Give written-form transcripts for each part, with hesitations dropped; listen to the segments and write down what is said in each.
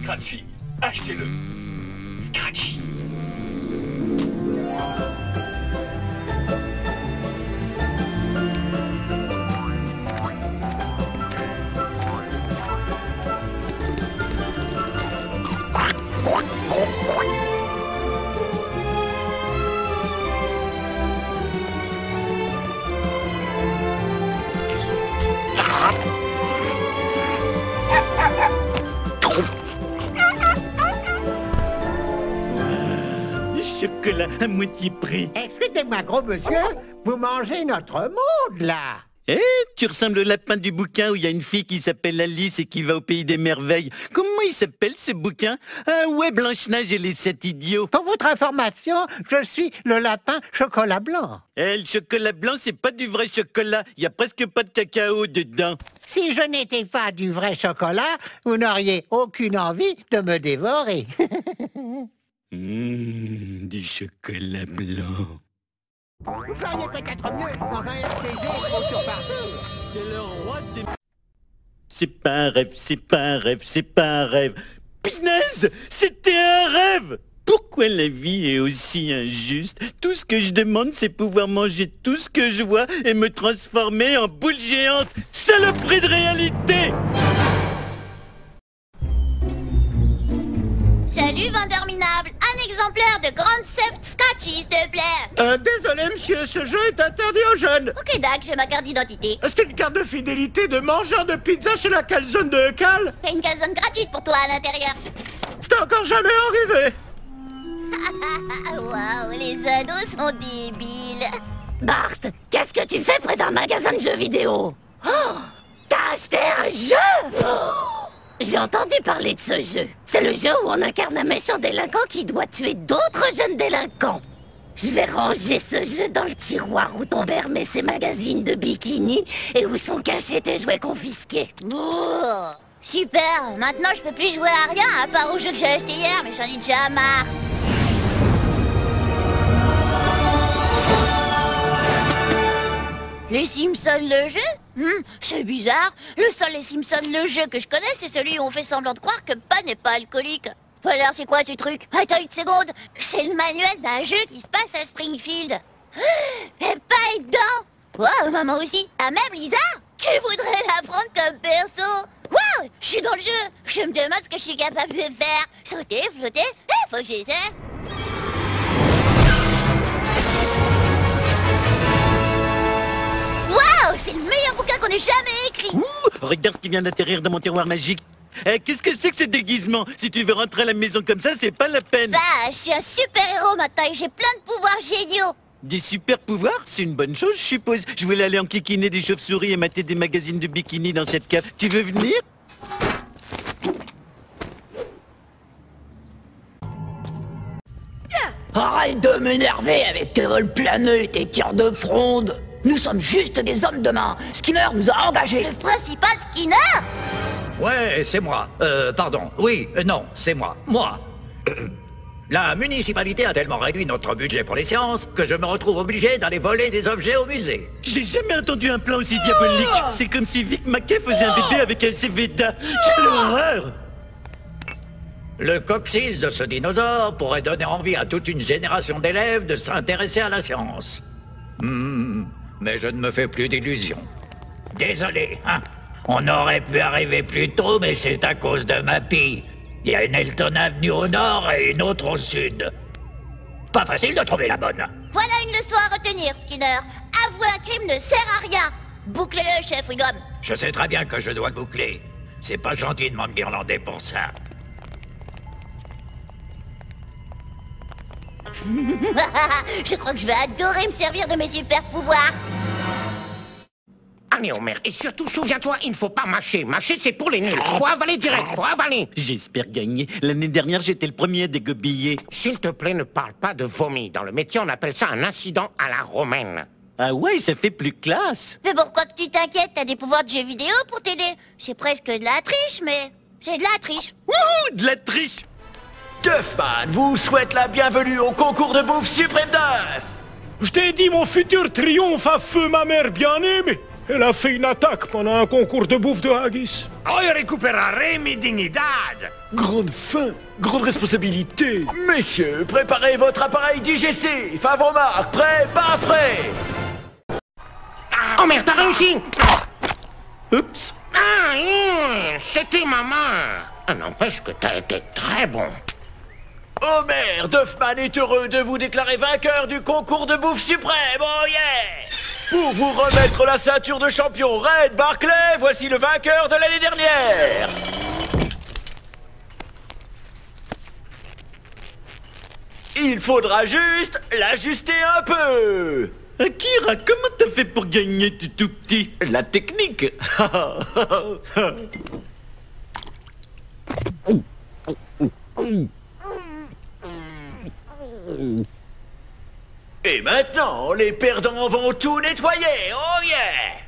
Scratchy. Achetez-le. Scratchy. Du chocolat à moitié prix. Excusez-moi, gros monsieur, vous mangez notre monde, là. Eh, tu ressembles au lapin du bouquin où il y a une fille qui s'appelle Alice et qui va au pays des merveilles. Comment il s'appelle ce bouquin? Ah ouais, Blanche-Neige et les 7 idiots. Pour votre information, je suis le lapin chocolat blanc. Eh, le chocolat blanc, c'est pas du vrai chocolat. Il y a presque pas de cacao dedans. Si je n'étais pas du vrai chocolat, vous n'auriez aucune envie de me dévorer. Du chocolat blanc. Vous feriez peut-être mieux dans un FTG au tour par tour. C'est le roi des... C'est pas un rêve, c'est pas un rêve, c'est pas un rêve. Pinaise, c'était un rêve. Pourquoi la vie est aussi injuste? Tout ce que je demande, c'est pouvoir manger tout ce que je vois et me transformer en boule géante. Saloperie de réalité! Salut, vendeur minable. Un exemplaire de Grand Theft Scratchy, s'il te plaît. Désolé, monsieur, ce jeu est interdit aux jeunes. Ok, Doc, j'ai ma carte d'identité. C'est une carte de fidélité de mangeur de pizza chez la calzone de Cal. T'as une calzone gratuite pour toi à l'intérieur. C'était encore jamais arrivé. Waouh, les ados sont débiles. Bart, qu'est-ce que tu fais près d'un magasin de jeux vidéo? Oh, t'as acheté un jeu? Oh, j'ai entendu parler de ce jeu. C'est le jeu où on incarne un méchant délinquant qui doit tuer d'autres jeunes délinquants. Je vais ranger ce jeu dans le tiroir où ton père met ses magazines de bikini et où sont cachés tes jouets confisqués. Oh, super, maintenant je peux plus jouer à rien à part au jeu que j'ai acheté hier, mais j'en ai déjà marre. Les Simpsons le jeu? C'est bizarre. Le seul Les Simpsons le jeu que je connais, c'est celui où on fait semblant de croire que Pan n'est pas alcoolique. Alors c'est quoi ce truc? Attends une seconde. C'est le manuel d'un jeu qui se passe à Springfield. Et pas est dedans. Wow, maman aussi. Ah, même Lisa? Qui voudrait la prendre comme perso? Wow, je suis dans le jeu. Je me demande ce que je suis capable de faire. Sauter, flotter, faut que j'essaie. Wow, c'est le meilleur bouquin qu'on ait jamais écrit. Ouh, regarde ce qui vient d'atterrir dans mon tiroir magique. Eh, qu'est-ce que c'est que ce déguisement? Si tu veux rentrer à la maison comme ça, c'est pas la peine. Bah, je suis un super-héros maintenant et j'ai plein de pouvoirs géniaux. Des super pouvoirs? C'est une bonne chose, je suppose. Je voulais aller enquiquiner des chauves-souris et mater des magazines de bikini dans cette cave. Tu veux venir? Arrête de m'énerver avec tes vols planés et tes tirs de fronde. Nous sommes juste des hommes de main. Skinner nous a engagés. Le principal Skinner? Ouais, c'est moi. Pardon. Oui, non, c'est moi. Moi. La municipalité a tellement réduit notre budget pour les séances que je me retrouve obligé d'aller voler des objets au musée. J'ai jamais entendu un plan aussi diabolique. C'est comme si Vic Mackey faisait un bébé avec un Céveda. Quelle horreur! Le coccyx de ce dinosaure pourrait donner envie à toute une génération d'élèves de s'intéresser à la science. Mais je ne me fais plus d'illusions. Désolé, hein. On aurait pu arriver plus tôt, mais c'est à cause de ma pie. Il y a une Elton Avenue au nord et une autre au sud. Pas facile de trouver la bonne. Voilà une leçon à retenir, Skinner. Avouer un crime ne sert à rien. Bouclez-le, chef Wiggum. Je sais très bien que je dois boucler. C'est pas gentil de m'enguirlander pour ça. Je crois que je vais adorer me servir de mes super pouvoirs. Allez, Homer, et surtout, souviens-toi, il ne faut pas mâcher. Mâcher, c'est pour les nuls. Faut avaler direct, faut avaler. J'espère gagner. L'année dernière, j'étais le premier à dégobiller. S'il te plaît, ne parle pas de vomi. Dans le métier, on appelle ça un incident à la romaine. Ah ouais, ça fait plus classe. Mais pourquoi que tu t'inquiètes? T'as des pouvoirs de jeux vidéo pour t'aider. C'est presque de la triche, mais c'est de la triche. Wouhou, de la triche. Duffman vous souhaite la bienvenue au concours de bouffe suprême d'œuf. Je t'ai dit mon futur triomphe à feu ma mère bien-aimée. Elle a fait une attaque pendant un concours de bouffe de haggis. Hoy recuperaré mi dignidad. Grande faim, grande responsabilité. Messieurs, préparez votre appareil digestif. À vos marques, prêt, pas prêt. Oh merde, t'as réussi! Oups. C'était maman. N'empêche que t'as été très bon. Homer, Duffman est heureux de vous déclarer vainqueur du concours de bouffe suprême. Oh yeah! Pour vous remettre la ceinture de champion, Red Barclay, voici le vainqueur de l'année dernière. Il faudra juste l'ajuster un peu. Akira, comment t'as fait pour gagner tout petit? La technique. Et maintenant, les perdants vont tout nettoyer. Oh yeah!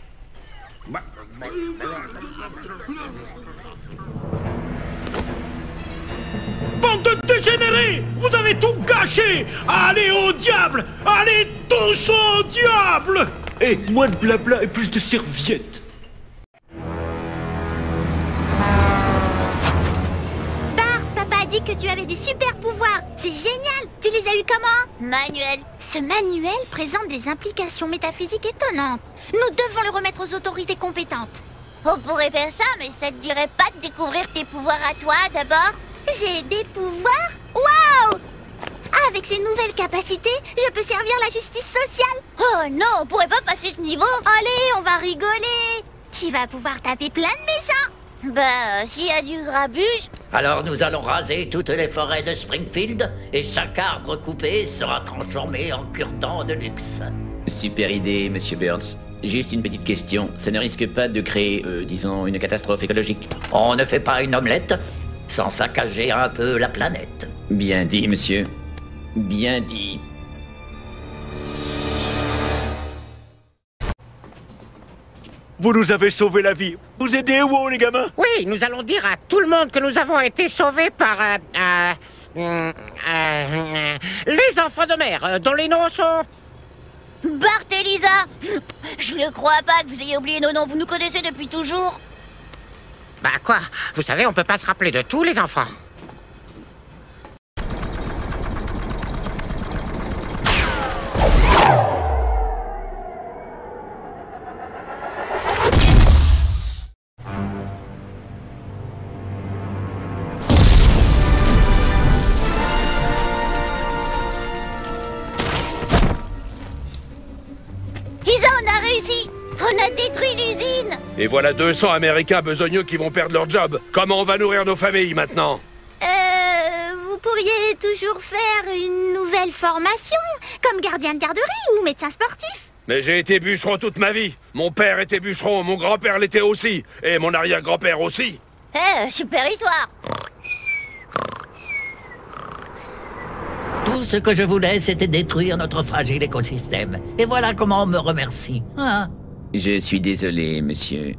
Bande de dégénérés! Vous avez tout gâché! Allez au diable! Allez tous au diable! Et moins de blabla et plus de serviettes. Bart, papa a dit que tu avais des super pouvoirs. C'est génial. Tu les as eus comment? Manuel. Ce manuel présente des implications métaphysiques étonnantes. Nous devons le remettre aux autorités compétentes. On pourrait faire ça, mais ça te dirait pas de découvrir tes pouvoirs à toi d'abord? J'ai des pouvoirs? Waouh! Avec ces nouvelles capacités, je peux servir la justice sociale. Oh non, on pourrait pas passer ce niveau. Allez, on va rigoler. Tu vas pouvoir taper plein de méchants. Bah, s'il y a du grabuge. Alors nous allons raser toutes les forêts de Springfield et chaque arbre coupé sera transformé en cure-dent de luxe. Super idée, monsieur Burns. Juste une petite question. Ça ne risque pas de créer, disons, une catastrophe écologique? On ne fait pas une omelette sans saccager un peu la planète. Bien dit, monsieur. Bien dit. Vous nous avez sauvé la vie. Vous aidez où, les gamins? Oui, nous allons dire à tout le monde que nous avons été sauvés par... les enfants de mer, dont les noms sont... Bart et Lisa. Je ne crois pas que vous ayez oublié nos noms. Vous nous connaissez depuis toujours. Bah quoi? Vous savez, on peut pas se rappeler de tous les enfants. Lisa, on a réussi. On a détruit l'usine. Et voilà 200 Américains besogneux qui vont perdre leur job. Comment on va nourrir nos familles maintenant? Vous pourriez toujours faire une nouvelle formation, comme gardien de garderie ou médecin sportif. Mais j'ai été bûcheron toute ma vie. Mon père était bûcheron, mon grand-père l'était aussi. Et mon arrière-grand-père aussi. Super histoire. Tout ce que je voulais, c'était détruire notre fragile écosystème. Et voilà comment on me remercie. Hein? Je suis désolé, monsieur.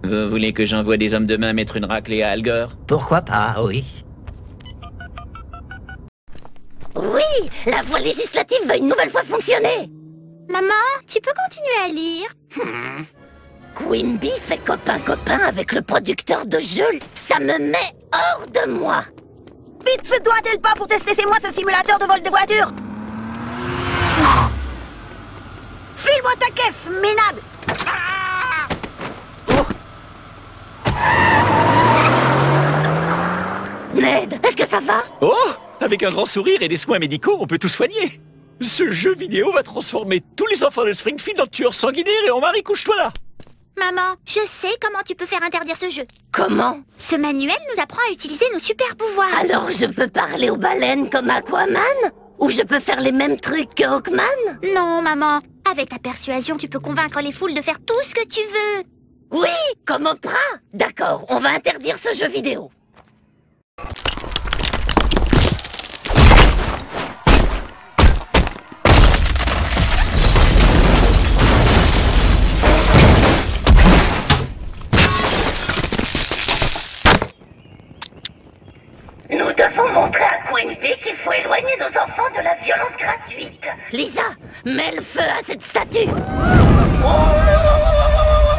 Vous voulez que j'envoie des hommes de main mettre une raclée à Al Gore? Pourquoi pas, oui. Oui, la voie législative va une nouvelle fois fonctionner. Maman, tu peux continuer à lire? Quimby fait copain-copain avec le producteur de jeux. Ça me met hors de moi. Vite, fais-toi un tel pas pour tester c'est moi ce simulateur de vol de voiture. File-moi ta caisse, minable. Ned, est-ce que ça va? Oh! Avec un grand sourire et des soins médicaux, on peut tout soigner. Ce jeu vidéo va transformer tous les enfants de Springfield en tueurs sanguinaires et en mari couche-toi là. Maman, je sais comment tu peux faire interdire ce jeu. Comment? Ce manuel nous apprend à utiliser nos super pouvoirs. Alors je peux parler aux baleines comme Aquaman? Ou je peux faire les mêmes trucs que Hawkman? Non, maman. Avec ta persuasion, tu peux convaincre les foules de faire tout ce que tu veux. Oui, comme Oprah. D'accord, on va interdire ce jeu vidéo. Nous devons montrer à Quimby qu'il faut éloigner nos enfants de la violence gratuite. Lisa, mets le feu à cette statue. Oh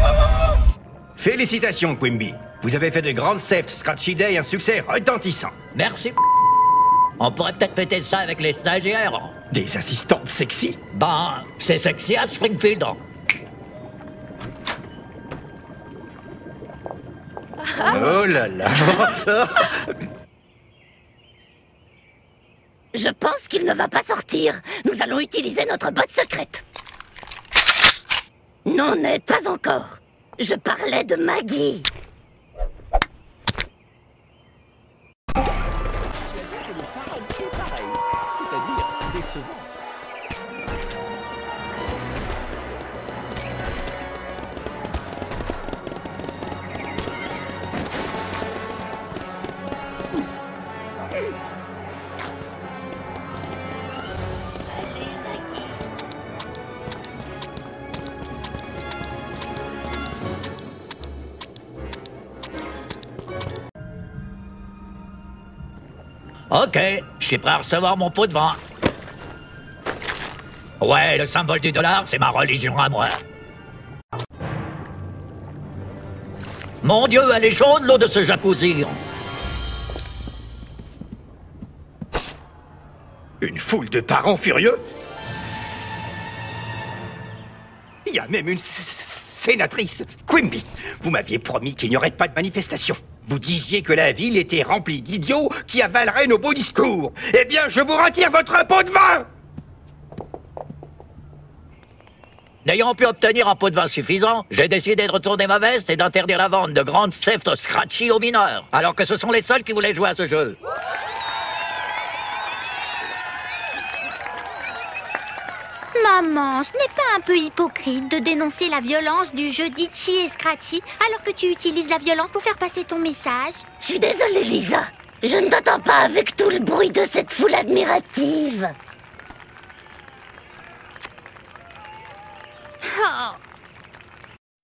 Félicitations, Quimby. Vous avez fait de Grand Theft Scratchy Day un succès retentissant. Merci. On pourrait peut-être fêter ça avec les stagiaires. Des assistantes sexy? Ben, c'est sexy à Springfield. Oh là là. Je pense qu'il ne va pas sortir. Nous allons utiliser notre botte secrète. Non, Ned, pas encore. Je parlais de Maggie. C'est-à-dire décevant. Ok, je suis prêt à recevoir mon pot de vin. Ouais, le symbole du dollar, c'est ma religion à moi. Mon Dieu, elle est chaude, l'eau de ce jacuzzi. Une foule de parents furieux? Il y a même une sénatrice. Quimby, vous m'aviez promis qu'il n'y aurait pas de manifestation. Vous disiez que la ville était remplie d'idiots qui avaleraient nos beaux discours. Eh bien, je vous retire votre pot de vin! N'ayant pu obtenir un pot de vin suffisant, j'ai décidé de retourner ma veste et d'interdire la vente de Grand Theft Scratchy aux mineurs, alors que ce sont les seuls qui voulaient jouer à ce jeu. Maman, ce n'est pas un peu hypocrite de dénoncer la violence du jeu d'Itchy et Scratchy alors que tu utilises la violence pour faire passer ton message? Je suis désolée, Lisa. Je ne t'entends pas avec tout le bruit de cette foule admirative. Oh.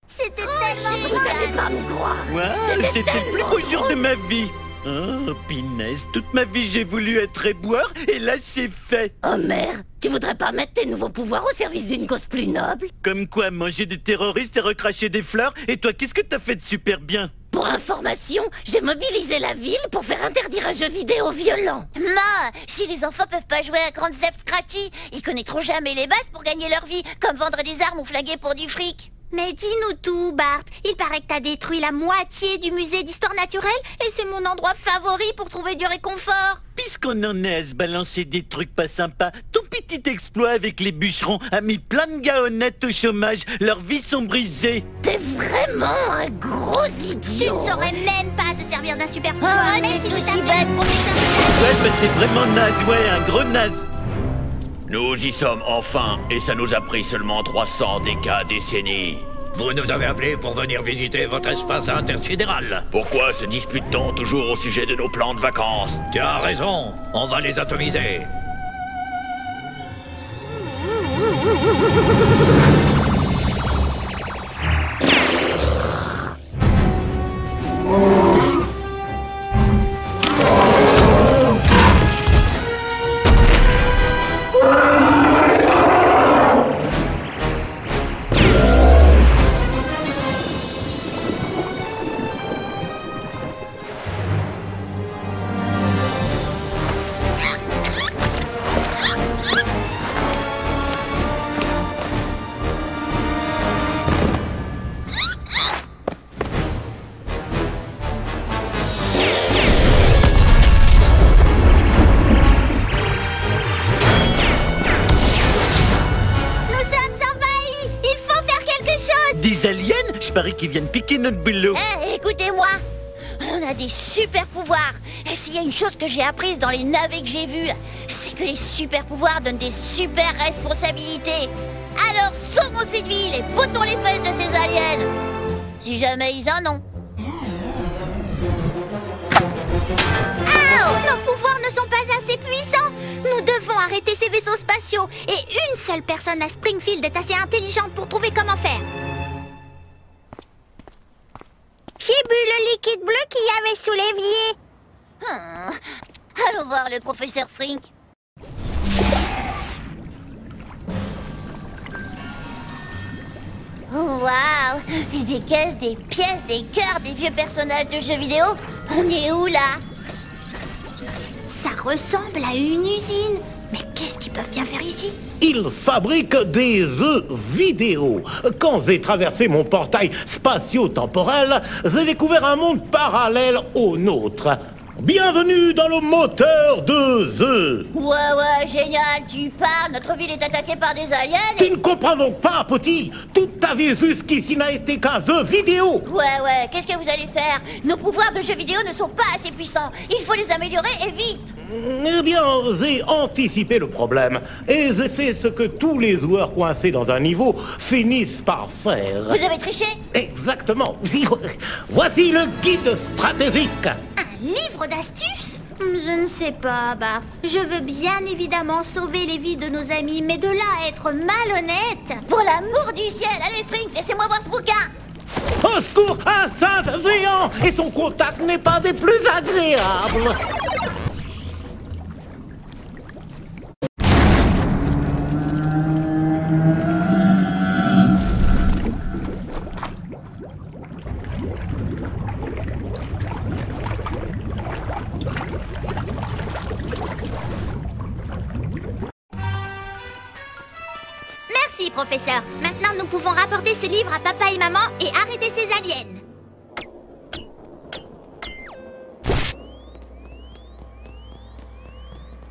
C'était tellement Vous n'allez pas me croire. Wow, c'était le plus beau jour de ma vie. Oh, Pinez, toute ma vie j'ai voulu être éboueur et là c'est fait. Homer, tu voudrais pas mettre tes nouveaux pouvoirs au service d'une cause plus noble? Comme quoi, manger des terroristes et recracher des fleurs? Et toi, qu'est-ce que t'as fait de super bien? Pour information, j'ai mobilisé la ville pour faire interdire un jeu vidéo violent. Ma, si les enfants peuvent pas jouer à Grand Theft Scratchy, ils connaîtront jamais les bases pour gagner leur vie, comme vendre des armes ou flinguer pour du fric. Mais dis-nous tout, Bart. Il paraît que t'as détruit la moitié du musée d'histoire naturelle et c'est mon endroit favori pour trouver du réconfort. Puisqu'on en est à se balancer des trucs pas sympas, ton petit exploit avec les bûcherons a mis plein de gars honnêtes au chômage. Leurs vies sont brisées. T'es vraiment un gros idiot. Tu ne saurais même pas te servir d'un super pouvoir. Même si tu bête, Ouais, bah t'es vraiment naze, ouais, un gros naze. Nous y sommes enfin, et ça nous a pris seulement 300 décennies. Vous nous avez appelés pour venir visiter votre espace intersidéral. Pourquoi se dispute-t-on toujours au sujet de nos plans de vacances? Tu as raison, on va les atomiser. Des aliens? Je parie qu'ils viennent piquer notre boulot. Écoutez-moi. On a des super pouvoirs. Et s'il y a une chose que j'ai apprise dans les navets que j'ai vus, c'est que les super pouvoirs donnent des super responsabilités. Alors sauvons cette ville et boutons les fesses de ces aliens. Si jamais ils en ont. Nos pouvoirs ne sont pas assez puissants. Nous devons arrêter ces vaisseaux spatiaux. Et une seule personne à Springfield est assez intelligente pour trouver comment faire. Qui but le liquide bleu qu'il y avait sous l'évier? Allons voir le professeur Frink. Waouh! Des caisses, des pièces, des cœurs, des vieux personnages de jeux vidéo. On est où là? Ça ressemble à une usine. Mais qu'est-ce qu'ils peuvent bien faire ici? Ils fabriquent des jeux vidéo. Quand j'ai traversé mon portail spatio-temporel, j'ai découvert un monde parallèle au nôtre. Bienvenue dans le moteur de jeu. Ouais, génial, tu parles, notre ville est attaquée par des aliens. Tu ne comprends donc pas, petit? Toute ta vie jusqu'ici n'a été qu'un jeu vidéo. Ouais, qu'est-ce que vous allez faire? Nos pouvoirs de jeux vidéo ne sont pas assez puissants. Il faut les améliorer et vite. Eh bien, j'ai anticipé le problème. Et j'ai fait ce que tous les joueurs coincés dans un niveau finissent par faire. Vous avez triché? Exactement. Voici le guide stratégique. Un livre d'astuces? Je ne sais pas, Bart. Je veux bien évidemment sauver les vies de nos amis, mais de là à être malhonnête... Pour l'amour du ciel, allez Frink, laissez-moi voir ce bouquin. Au secours, un singe géant! Et son contact n'est pas des plus agréables. Merci, professeur. Maintenant, nous pouvons rapporter ce livre à papa et maman et arrêter ces aliens.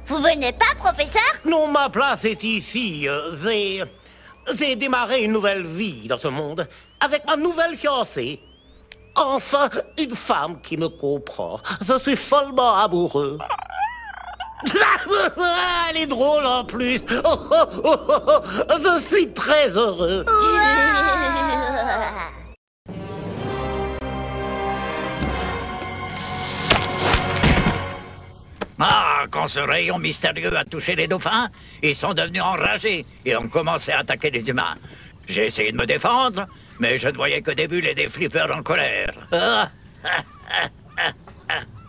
Vous venez pas, professeur? Non, ma place est ici. J'ai démarré une nouvelle vie dans ce monde avec ma nouvelle fiancée. Enfin, une femme qui me comprend. Je suis follement amoureux. Elle est drôle en plus. Je suis très heureux. Ah, quand ce rayon mystérieux a touché les dauphins, ils sont devenus enragés et ont commencé à attaquer les humains. J'ai essayé de me défendre, mais je ne voyais que des bulles et des flippers en colère.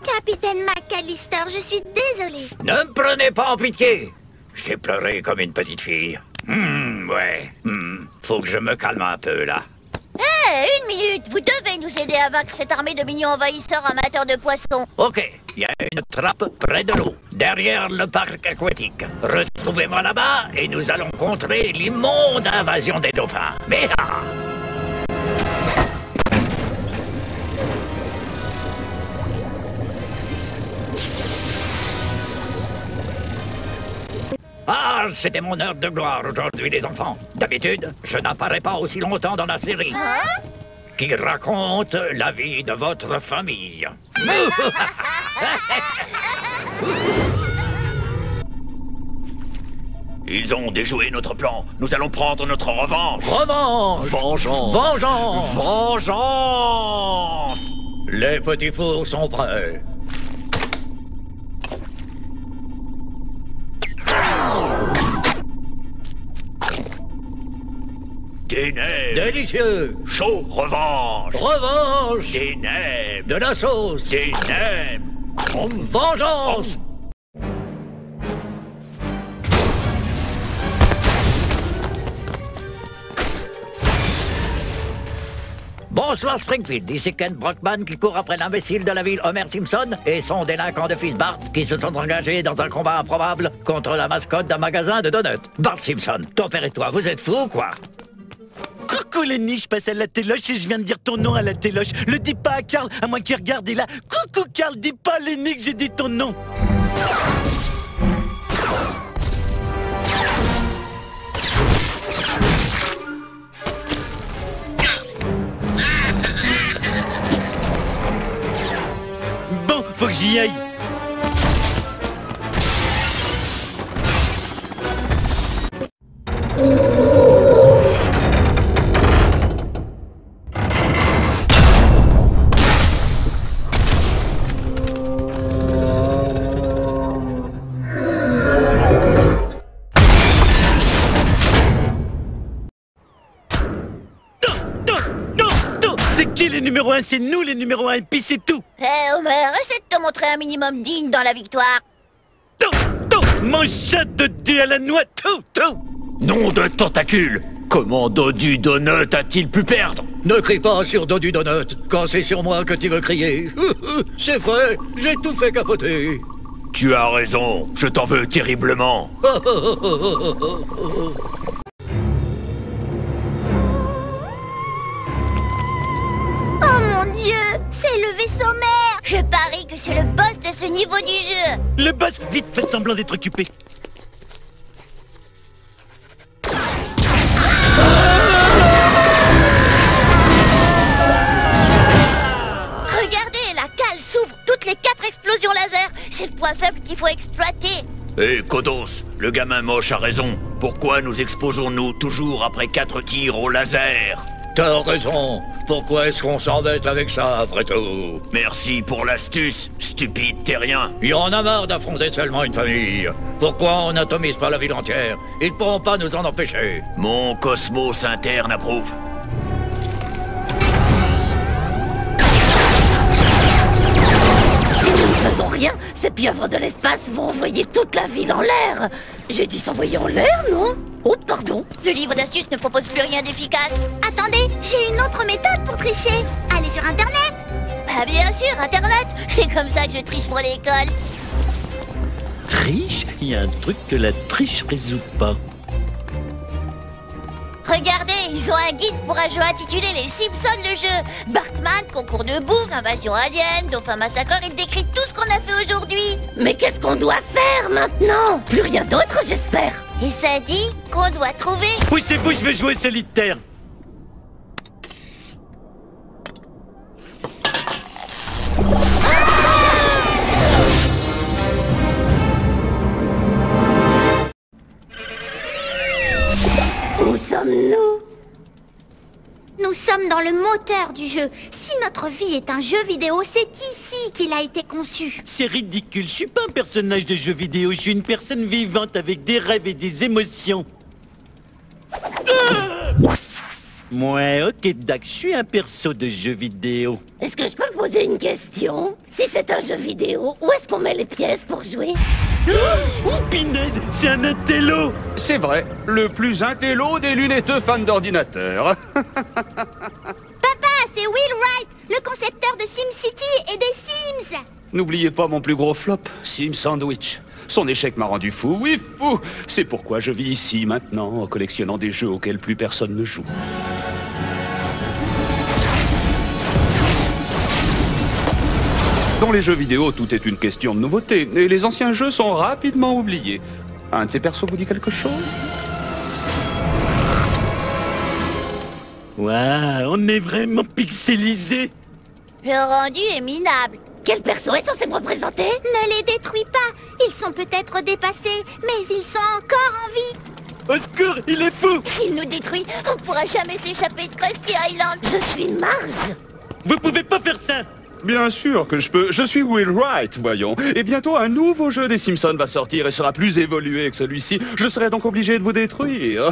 Capitaine McAllister, je suis désolée. Ne me prenez pas en pitié. J'ai pleuré comme une petite fille. Faut que je me calme un peu, là. Hé, une minute. Vous devez nous aider à vaincre cette armée de mignons envahisseurs amateurs de poissons. Ok, il y a une trappe près de l'eau, derrière le parc aquatique. Retrouvez-moi là-bas et nous allons contrer l'immonde invasion des dauphins. Mais c'était mon heure de gloire aujourd'hui, les enfants. D'habitude, je n'apparais pas aussi longtemps dans la série. Qui raconte la vie de votre famille. Ils ont déjoué notre plan. Nous allons prendre notre revanche. Revanche! Vengeance! Vengeance! Vengeance! Les petits fours sont prêts. Ténèbres! Délicieux! Chaud! Revanche! Revanche! Ténèbres! De la sauce! Ténèbres! Vengeance! Bonsoir Springfield, ici Ken Brockman qui court après l'imbécile de la ville Homer Simpson et son délinquant de fils Bart qui se sont engagés dans un combat improbable contre la mascotte d'un magasin de donuts. Bart Simpson, ton père et toi, vous êtes fous ou quoi? Coucou Lenny, je passe à la téloche et je viens de dire ton nom à la téloche. Le dis pas à Carl, à moins qu'il regarde et là. Coucou Carl, dis pas à Lenny que j'ai dit ton nom. Bon, faut que j'y aille. C'est qui les numéros 1? C'est nous les numéros 1 et puis c'est tout. Hé Homer, essaie de te montrer un minimum digne dans la victoire. Tout, mon chat de Dieu à la noix, tout. Nom de tentacule! Comment Dodu Donut a-t-il pu perdre? Ne crie pas sur Dodu Donut quand c'est sur moi que tu veux crier. C'est vrai, j'ai tout fait capoter. Tu as raison, je t'en veux terriblement. Oh mon Dieu, c'est le vaisseau mère. Je parie que c'est le boss de ce niveau du jeu. Le boss, vite, faites semblant d'être occupé. Regardez, la cale s'ouvre, toutes les 4 explosions laser. C'est le point faible qu'il faut exploiter. Hé, Kodos, le gamin moche a raison. Pourquoi nous exposons-nous toujours après 4 tirs au laser? T'as raison. Pourquoi est-ce qu'on s'embête avec ça, après tout? Merci pour l'astuce, stupide terrien. Il y en a marre d'affronter seulement une famille. Pourquoi on atomise pas la ville entière? Ils pourront pas nous en empêcher. Mon cosmos interne approuve. Si nous ne faisons rien, ces pieuvres de l'espace vont envoyer toute la ville en l'air. J'ai dit s'envoyer en l'air, non? Oh, pardon. Le livre d'astuces ne propose plus rien d'efficace. Attendez, j'ai une autre méthode pour tricher. Allez sur Internet. Bah bien sûr, Internet. C'est comme ça que je triche pour l'école. Triche? Il y a un truc que la triche résout pas. Regardez, ils ont un guide pour un jeu intitulé Les Simpsons le jeu. Bartman, concours de bouffe, invasion alien, dauphin massacreur, il décrit tout ce qu'on a fait aujourd'hui. Mais qu'est-ce qu'on doit faire maintenant? Plus rien d'autre, j'espère. Et ça dit qu'on doit trouver... Poussez-vous, je veux jouer au solitaire. Où sommes-nous? Nous sommes dans le moteur du jeu. Si notre vie est un jeu vidéo, c'est ici qu'il a été conçu. C'est ridicule, je suis pas un personnage de jeu vidéo, je suis une personne vivante avec des rêves et des émotions. Ouais, ok, Dak, je suis un perso de jeu vidéo. Est-ce que je peux poser une question? Si c'est un jeu vidéo, où est-ce qu'on met les pièces pour jouer? Oh, pinaise, c'est un intello. C'est vrai, le plus intello des lunetteux fans d'ordinateur. Papa, c'est Will Wright, le concepteur de SimCity et des Sims. N'oubliez pas mon plus gros flop, Sim Sandwich. Son échec m'a rendu fou, oui fou. C'est pourquoi je vis ici maintenant, en collectionnant des jeux auxquels plus personne ne joue. Dans les jeux vidéo, tout est une question de nouveauté, et les anciens jeux sont rapidement oubliés. Un de ces persos vous dit quelque chose? Waouh, on est vraiment pixelisé. Le rendu est minable. Quel perso est censé me représenter? Ne les détruis pas. Ils sont peut-être dépassés, mais ils sont encore en vie. Encore, il est fou. Il nous détruit. On pourra jamais s'échapper de Krusty Island. Je suis marge. Vous pouvez pas faire ça. Bien sûr que je peux. Je suis Will Wright, voyons. Et bientôt, un nouveau jeu des Simpsons va sortir et sera plus évolué que celui-ci. Je serai donc obligé de vous détruire.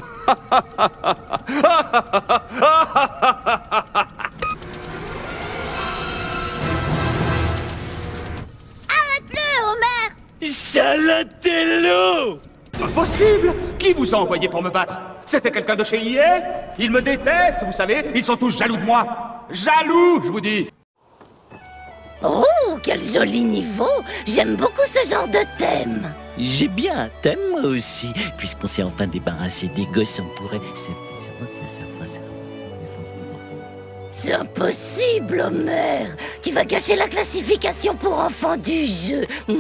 Arrête-le, Homer. Salatello. Impossible! Qui vous a envoyé pour me battre? C'était quelqu'un de chez EA? Ils me détestent, vous savez. Ils sont tous jaloux de moi. Jaloux, je vous dis. Oh, quel joli niveau! J'aime beaucoup ce genre de thème. J'ai bien un thème, moi aussi. Puisqu'on s'est enfin débarrassé des gosses, on pourrait... C'est impossible, Homer. Tu vas gâcher la classification pour enfants du jeu. À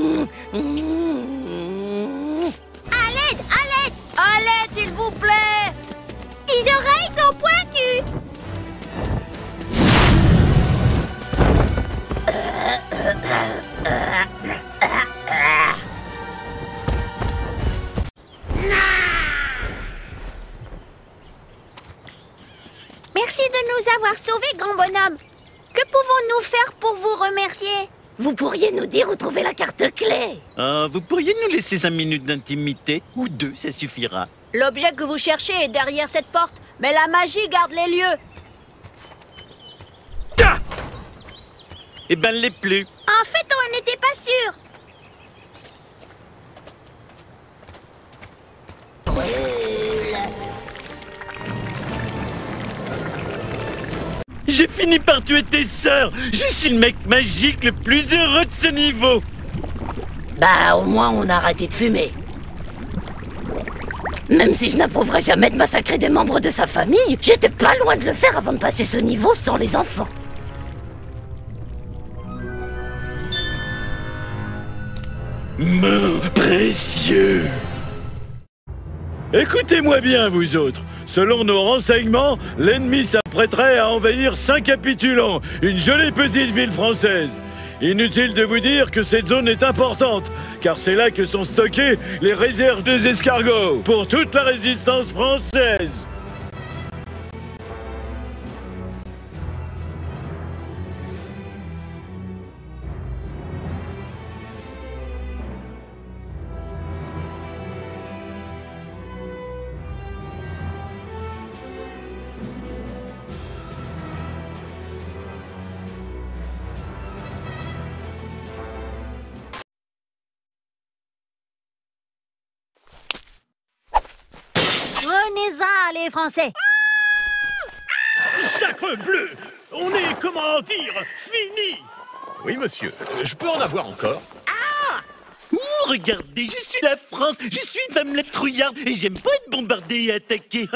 l'aide, à l'aide. À l'aide, s'il vous plaît. Les oreilles sont pointues. Merci de nous avoir sauvés, grand bonhomme. Que pouvons-nous faire pour vous remercier? Vous pourriez nous dire où trouver la carte clé? Vous pourriez nous laisser 5 minutes d'intimité? Ou 2, ça suffira. L'objet que vous cherchez est derrière cette porte, mais la magie garde les lieux. Ah! Eh ben, elle l'est plus. En fait, on n'était pas sûr. J'ai fini par tuer tes sœurs. Je suis le mec magique le plus heureux de ce niveau. Bah, au moins, on a arrêté de fumer. Même si je n'approuverais jamais de massacrer des membres de sa famille, j'étais pas loin de le faire avant de passer ce niveau sans les enfants. Mon précieux. Écoutez-moi bien, vous autres. Selon nos renseignements, l'ennemi s'apprêterait à envahir Saint-Capitulon, une jolie petite ville française. Inutile de vous dire que cette zone est importante, car c'est là que sont stockées les réserves des escargots pour toute la résistance française. Prenez-en, les Français. Sacre bleu! On est, comment dire, fini! Oui, monsieur. Je peux en avoir encore? Ouh, regardez, je suis la France, je suis une femme la trouillarde et j'aime pas être bombardée et attaquée.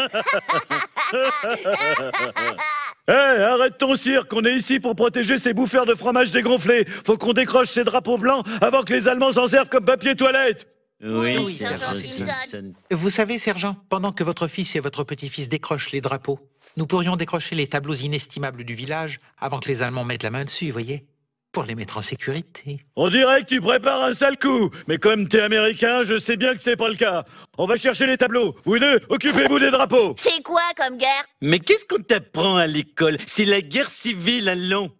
Hé, arrête ton cirque, on est ici pour protéger ces bouffeurs de fromage dégonflé. Faut qu'on décroche ces drapeaux blancs avant que les Allemands s'en servent comme papier toilette. Oui, sergent Simpson. Vous savez, sergent, pendant que votre fils et votre petit-fils décrochent les drapeaux, nous pourrions décrocher les tableaux inestimables du village avant que les Allemands mettent la main dessus, voyez? Pour les mettre en sécurité. On dirait que tu prépares un sale coup, mais comme t'es américain, je sais bien que c'est pas le cas. On va chercher les tableaux. Vous deux, occupez-vous des drapeaux. C'est quoi comme guerre? Mais qu'est-ce qu'on t'apprend à l'école? C'est la guerre civile, allons.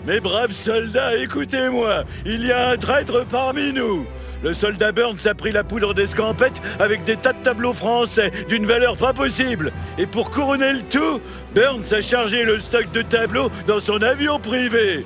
Mes braves soldats, écoutez-moi. Il y a un traître parmi nous. Le soldat Burns a pris la poudre d'escampette avec des tas de tableaux français d'une valeur pas possible. Et pour couronner le tout, Burns a chargé le stock de tableaux dans son avion privé.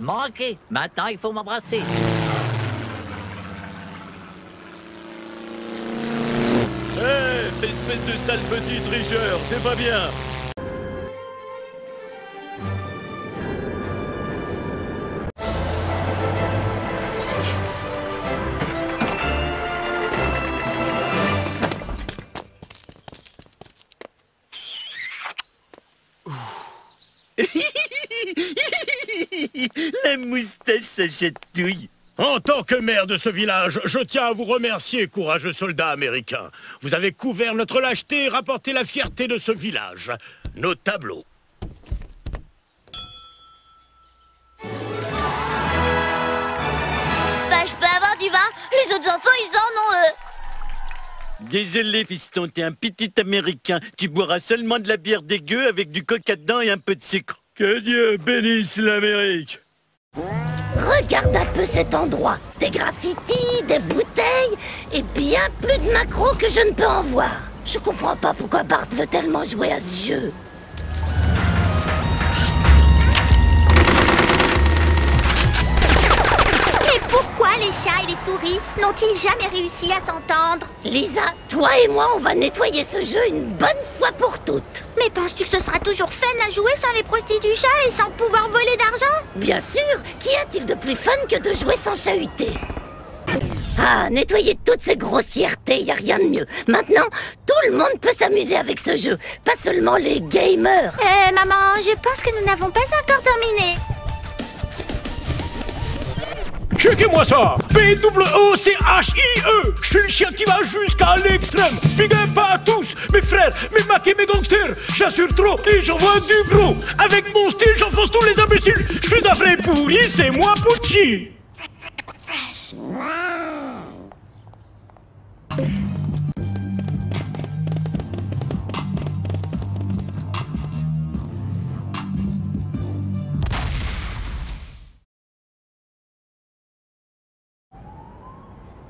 Manqué. Maintenant, il faut m'embrasser. Hé, espèce de sale petit tricheur, c'est pas bien. La moustache, ça chatouille. En tant que maire de ce village, je tiens à vous remercier, courageux soldats américains. Vous avez couvert notre lâcheté et rapporté la fierté de ce village. Nos tableaux. Bah, je peux avoir du vin? Les autres enfants, ils en ont, eux. Désolé, fiston, t'es un petit américain. Tu boiras seulement de la bière dégueu avec du coca dedans et un peu de sucre. Que Dieu bénisse l'Amérique. Regarde un peu cet endroit. Des graffitis, des bouteilles et bien plus de macros que je ne peux en voir. Je comprends pas pourquoi Bart veut tellement jouer à ce jeu. Mais pourquoi les chats et les souris n'ont-ils jamais réussi à s'entendre? Lisa, toi et moi, on va nettoyer ce jeu une bonne fois pour toutes. Mais penses-tu que ce sera toujours fun à jouer sans les prostituées chats et sans pouvoir voler d'argent? Bien sûr, qu'y a-t-il de plus fun que de jouer sans chahuter? Ah, nettoyer toutes ces grossièretés, y a rien de mieux. Maintenant, tout le monde peut s'amuser avec ce jeu, pas seulement les gamers. Maman, je pense que nous n'avons pas encore terminé. Checkez-moi ça. P-O-O-C-H-I-E. Je suis le chien qui va jusqu'à l'extrême. Big up à tous, mes frères, mes macs et mes gangsters. J'assure trop et j'envoie du gros. Avec mon style, j'enfonce tous les imbéciles. Je suis un vrai pourri, c'est moi Pucci.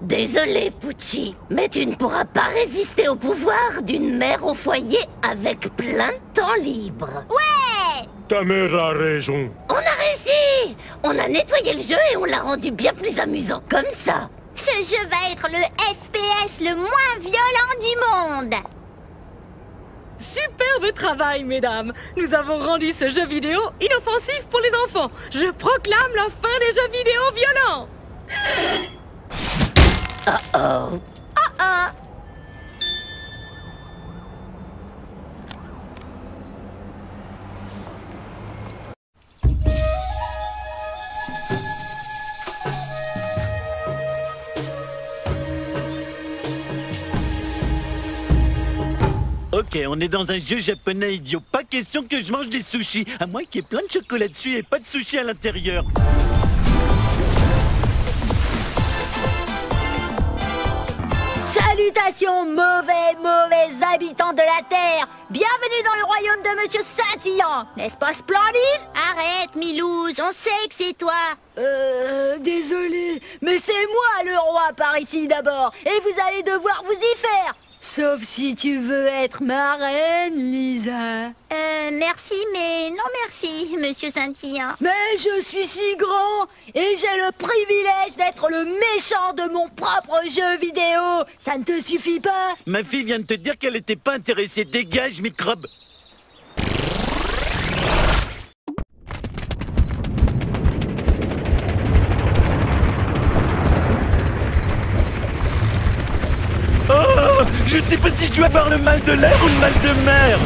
Désolé, Pucci, mais tu ne pourras pas résister au pouvoir d'une mère au foyer avec plein de temps libre. Ouais! Ta mère a raison. On a réussi! On a nettoyé le jeu et on l'a rendu bien plus amusant comme ça. Ce jeu va être le FPS le moins violent du monde. Superbe travail, mesdames. Nous avons rendu ce jeu vidéo inoffensif pour les enfants. Je proclame la fin des jeux vidéo violents. Oh. Ok, on est dans un jeu japonais idiot. Pas question que je mange des sushis, à moins qu'il y ait plein de chocolat dessus et pas de sushis à l'intérieur. Salutations, mauvais habitants de la Terre. Bienvenue dans le royaume de Monsieur Scintillant. N'est-ce pas splendide? Arrête, Milouz, on sait que c'est toi. Désolé, mais c'est moi le roi par ici d'abord. Et vous allez devoir vous y faire. Sauf si tu veux être ma reine, Lisa. Merci, mais non merci, Monsieur Scintillant. Mais je suis si grand et j'ai le privilège d'être le méchant de mon propre jeu vidéo. Ça ne te suffit pas? Ma fille vient de te dire qu'elle était pas intéressée. Dégage, microbe. Oh, je sais pas si je dois avoir le mal de l'air ou le mal de mer.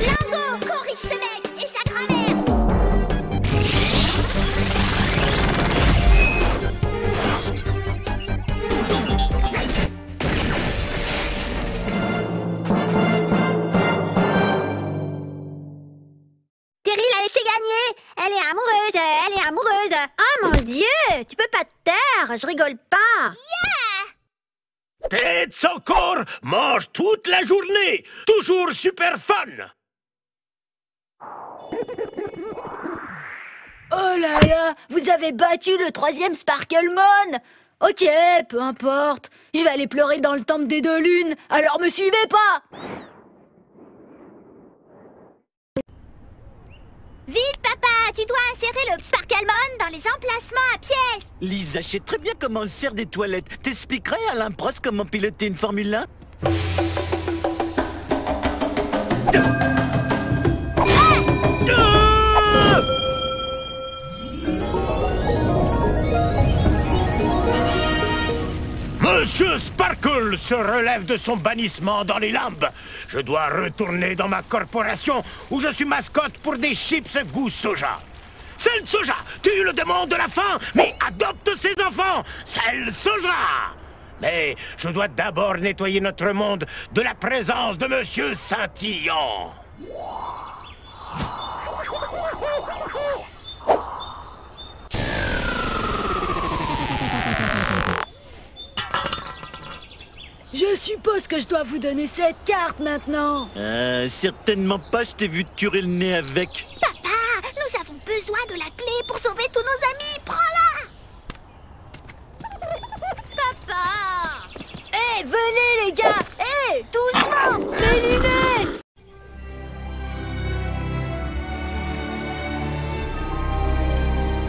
Lango, corrige ce mec et sa grand-mère. Terry l'a laissé gagner. Elle est amoureuse. Oh mon Dieu, tu peux pas te taire, je rigole pas. Tête sans corps, mange toute la journée. Toujours super fun. Oh là là, vous avez battu le 3e Sparklemon. Ok, peu importe. Je vais aller pleurer dans le temple des 2 lunes, alors me suivez pas. Vite, papa, tu dois insérer le Sparklemon dans les emplacements à pièces. Lisa, je sais très bien comment on sert des toilettes. T'expliquerais à l'impros comment piloter une Formule 1? Monsieur Sparkle se relève de son bannissement dans les limbes. Je dois retourner dans ma corporation où je suis mascotte pour des chips goût soja. Cell Soja tue le démon de la faim, mais adopte ses enfants. Cell Soja. Mais je dois d'abord nettoyer notre monde de la présence de Monsieur Scintillant. Je suppose que je dois vous donner cette carte maintenant. Certainement pas, je t'ai vu te curer le nez avec. Papa, nous avons besoin de la clé pour sauver tous nos amis. Prends-la. Papa. Hé, venez les gars. Hé, doucement. Les lunettes.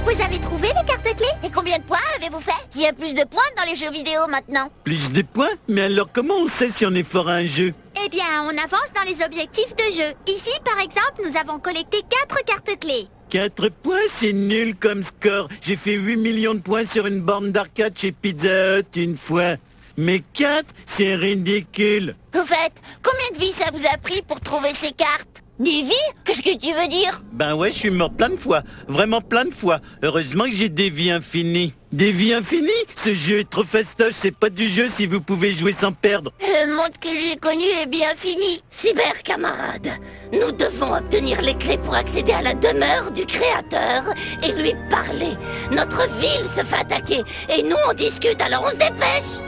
Vous avez trouvé les cartes clés? Et combien de points avez-vous fait? Il y a plus de points dans les jeux vidéo maintenant. Plus de points? Mais alors comment on sait si on est fort à un jeu? Eh bien, on avance dans les objectifs de jeu. Ici, par exemple, nous avons collecté 4 cartes clés. 4 points, c'est nul comme score. J'ai fait 8 millions de points sur une borne d'arcade chez Pizza Hut une fois. Mais 4, c'est ridicule. Au fait, combien de vies ça vous a pris pour trouver ces cartes? Des vies? Qu'est-ce que tu veux dire? Ben ouais, je suis mort plein de fois. Vraiment plein de fois. Heureusement que j'ai des vies infinies. Des vies infinies? Ce jeu est trop fastoche, c'est pas du jeu si vous pouvez jouer sans perdre. Le monde que j'ai connu est bien fini. Cyber camarade, nous devons obtenir les clés pour accéder à la demeure du créateur et lui parler. Notre ville se fait attaquer et nous on discute, alors on se dépêche.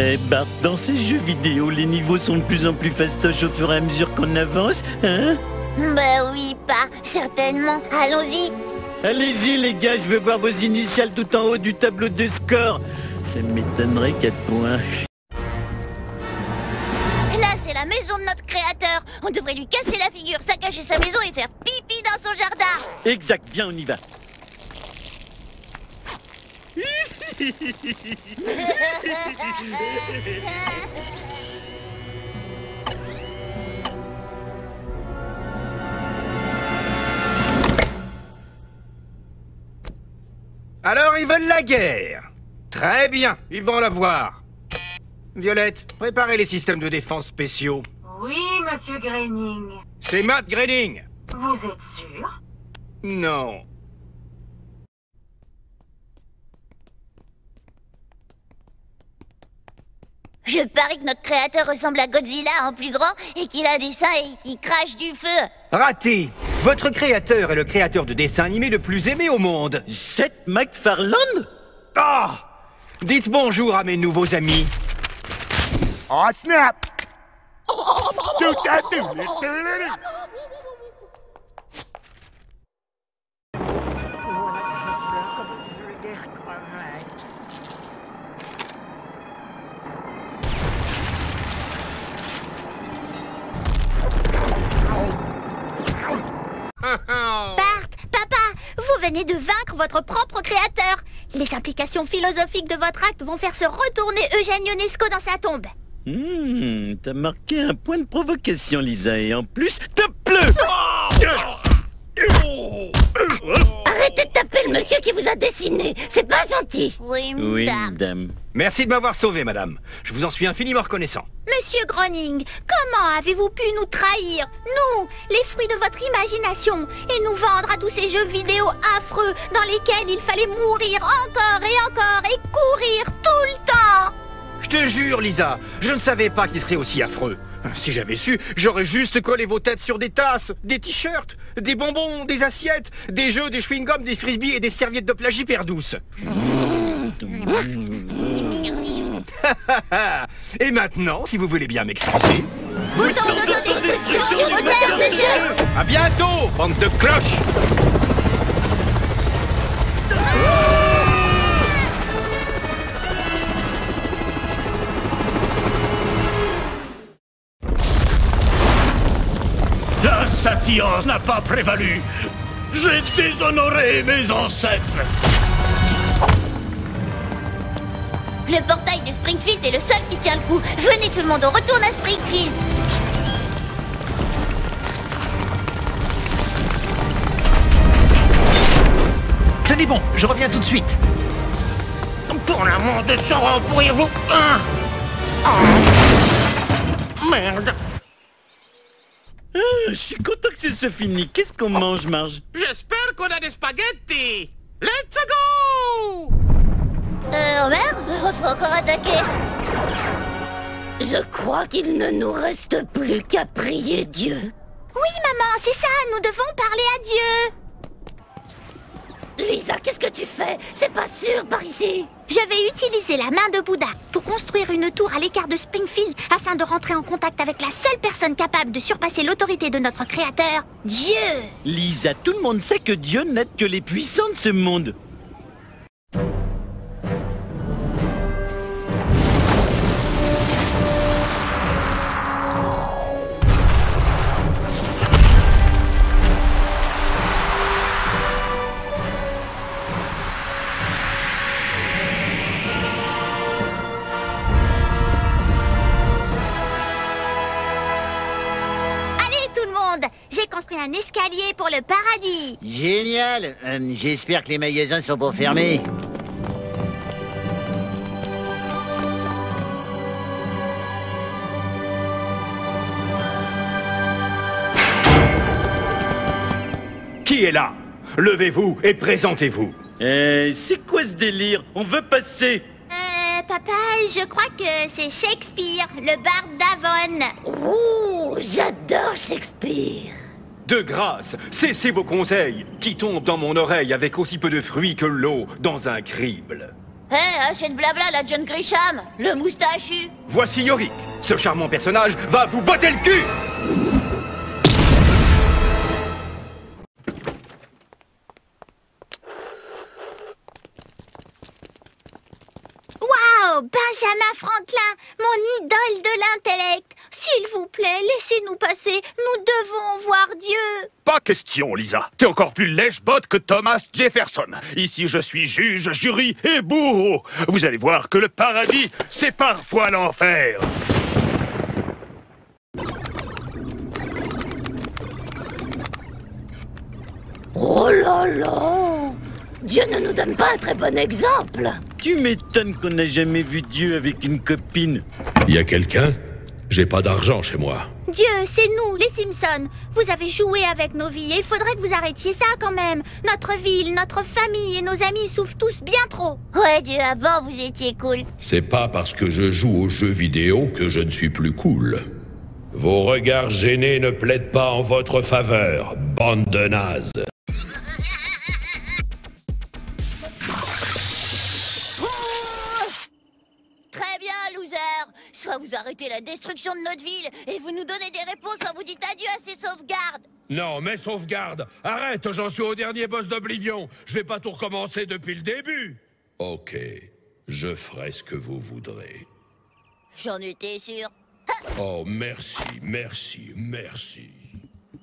Eh ben, dans ces jeux vidéo, les niveaux sont de plus en plus fastoches au fur et à mesure qu'on avance, hein? Bah oui, pas certainement. Allons-y. Allez-y les gars, je veux voir vos initiales tout en haut du tableau de score. Ça m'étonnerait 4 points. Là, c'est la maison de notre créateur. On devrait lui casser la figure, saccager sa maison et faire pipi dans son jardin. Exact, viens, on y va. Alors ils veulent la guerre. Très bien, ils vont la voir. Violette, préparez les systèmes de défense spéciaux. Oui, monsieur Groening. C'est Matt Groening. Vous êtes sûr? Non. Je parie que notre créateur ressemble à Godzilla en plus grand et qu'il a des seins et qu'il crache du feu. Raté. Votre créateur est le créateur de dessins animés le plus aimé au monde. Seth MacFarlane? Ah! Dites bonjour à mes nouveaux amis. Oh snap! Bart, papa, vous venez de vaincre votre propre créateur. Les implications philosophiques de votre acte vont faire se retourner Eugène Ionesco dans sa tombe. T'as marqué un point de provocation, Lisa, et en plus, tape-le! Arrêtez de taper le monsieur qui vous a dessiné, c'est pas gentil. Oui, madame. Merci de m'avoir sauvé, madame. Je vous en suis infiniment reconnaissant. Monsieur Groening, comment avez-vous pu nous trahir, nous, les fruits de votre imagination, et nous vendre à tous ces jeux vidéo affreux dans lesquels il fallait mourir encore et courir tout le temps? Je te jure, Lisa, je ne savais pas qu'il serait aussi affreux. Si j'avais su, j'aurais juste collé vos têtes sur des tasses, des t-shirts, des bonbons, des assiettes, des jeux, des chewing-gums, des frisbees et des serviettes de plage hyper douces. Et maintenant, si vous voulez bien m'excuser... À bientôt, bande de cloches! La satience n'a pas prévalu. J'ai déshonoré mes ancêtres. Le portail de Springfield est le seul qui tient le coup. Venez tout le monde, on retourne à Springfield. Tenez bon, je reviens tout de suite. Pour l'amour de Sauron, pourriez-vous... Merde. Je suis content que ce fini. Qu'est-ce qu'on mange, Marge? J'espère qu'on a des spaghettis. Let's go! Merde, on se fait encore attaquer. Je crois qu'il ne nous reste plus qu'à prier Dieu. Oui, maman, c'est ça, nous devons parler à Dieu. Lisa, qu'est-ce que tu fais? C'est pas sûr par ici. Je vais utiliser la main de Bouddha pour construire une tour à l'écart de Springfield afin de rentrer en contact avec la seule personne capable de surpasser l'autorité de notre créateur, Dieu. Lisa, tout le monde sait que Dieu n'aide que les puissants de ce monde. un escalier pour le paradis. Génial. J'espère que les magasins sont pas fermés. Qui est là? Levez-vous et présentez-vous. C'est quoi ce délire? On veut passer. Papa, je crois que c'est Shakespeare, le barde d'Avon. Oh, j'adore Shakespeare. De grâce, cessez vos conseils qui tombent dans mon oreille avec aussi peu de fruits que l'eau dans un crible. Assez de blabla, la John Grisham, le moustachu. Voici Yorick. Ce charmant personnage va vous botter le cul. Waouh, Benjamin Franklin, mon idole de l'intellect. S'il vous plaît, laissez-nous passer. Nous devons voir Dieu. Pas question, Lisa. T'es encore plus lèche-botte que Thomas Jefferson. Ici, je suis juge, jury et bourreau. Vous allez voir que le paradis, c'est parfois l'enfer. Oh là là! Dieu ne nous donne pas un très bon exemple. Tu m'étonnes qu'on n'a jamais vu Dieu avec une copine. Y a quelqu'un? J'ai pas d'argent chez moi. Dieu, c'est nous, les Simpsons. Vous avez joué avec nos vies et il faudrait que vous arrêtiez ça quand même. Notre ville, notre famille et nos amis souffrent tous bien trop. Ouais, Dieu, avant vous étiez cool. C'est pas parce que je joue aux jeux vidéo que je ne suis plus cool. Vos regards gênés ne plaident pas en votre faveur, bande de nazes. Très bien, loser. Soit vous arrêtez la destruction de notre ville et vous nous donnez des réponses, soit vous dites adieu à ces sauvegardes. Non, mais sauvegarde. Arrête, j'en suis au dernier boss d'Oblivion. Je vais pas tout recommencer depuis le début. Ok, je ferai ce que vous voudrez. J'en étais sûr. Oh, merci, merci, merci.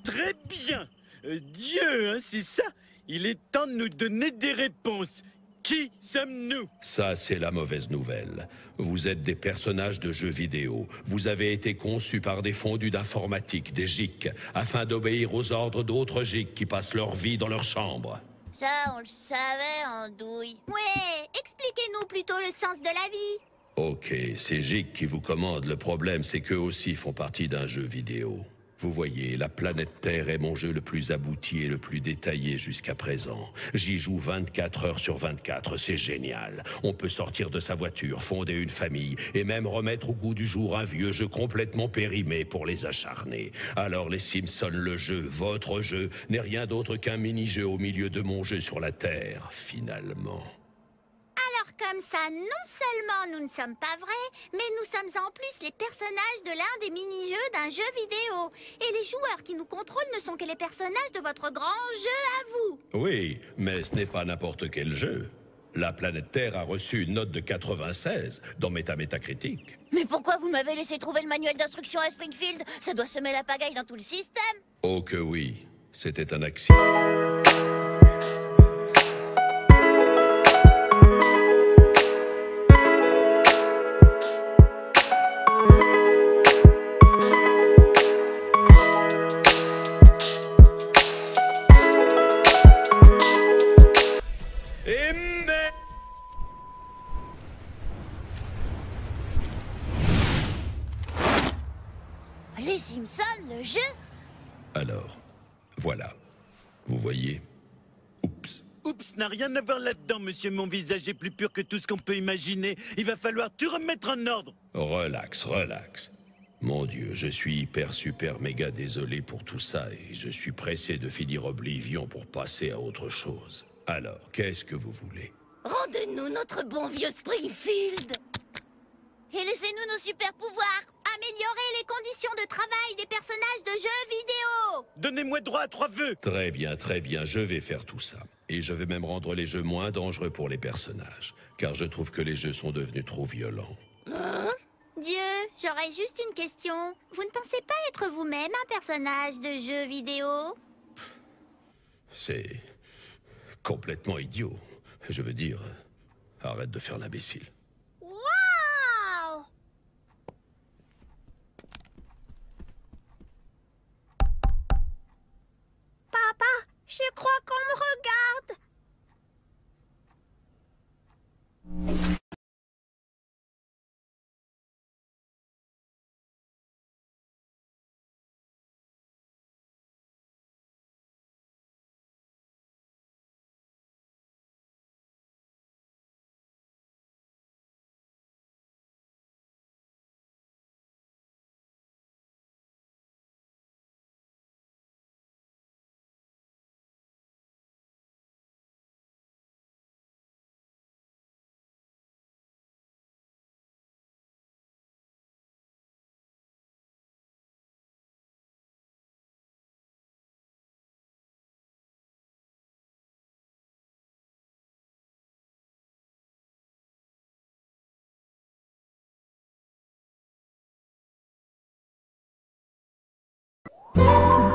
Très bien. Dieu, hein, c'est ça. Il est temps de nous donner des réponses. Qui sommes-nous? Ça, c'est la mauvaise nouvelle. Vous êtes des personnages de jeux vidéo. Vous avez été conçus par des fondus d'informatique, des geeks, afin d'obéir aux ordres d'autres geeks qui passent leur vie dans leur chambre. Ça, on le savait, Andouille. Ouais, expliquez-nous plutôt le sens de la vie. Ok, c'est geeks qui vous commandent. Le problème, c'est qu'eux aussi font partie d'un jeu vidéo. Vous voyez, la planète Terre est mon jeu le plus abouti et le plus détaillé jusqu'à présent. J'y joue 24 heures sur 24, c'est génial. On peut sortir de sa voiture, fonder une famille et même remettre au goût du jour un vieux jeu complètement périmé pour les acharnés. Alors les Simpsons, le jeu, votre jeu, n'est rien d'autre qu'un mini-jeu au milieu de mon jeu sur la Terre, finalement. Alors comme ça, non seulement nous ne sommes pas vrais, mais nous sommes en plus les personnages de l'un des mini-jeux d'un jeu vidéo. Et les joueurs qui nous contrôlent ne sont que les personnages de votre grand jeu à vous. Oui, mais ce n'est pas n'importe quel jeu. La planète Terre a reçu une note de 96 dans Métacritique. Mais pourquoi vous m'avez laissé trouver le manuel d'instruction à Springfield? Ça doit semer la pagaille dans tout le système. Oh que oui, c'était un accident. Les Simpsons, le jeu? Alors, voilà. Vous voyez? Oups, n'a rien à voir là-dedans, monsieur. Mon visage est plus pur que tout ce qu'on peut imaginer. Il va falloir tout remettre en ordre. Relax, relax. Mon Dieu, je suis hyper, super, méga désolé pour tout ça et je suis pressé de finir Oblivion pour passer à autre chose. Alors, qu'est-ce que vous voulez? Rendez-nous notre bon vieux Springfield. Et laissez-nous nos super pouvoirs. Améliorer les conditions de travail des personnages de jeux vidéo. Donnez-moi droit à 3 vœux. Très bien, je vais faire tout ça. Et je vais même rendre les jeux moins dangereux pour les personnages. Car je trouve que les jeux sont devenus trop violents. Hein? Dieu, j'aurais juste une question. Vous ne pensez pas être vous-même un personnage de jeu vidéo? C'est complètement idiot. Je veux dire, arrête de faire l'imbécile. Waouh! Oh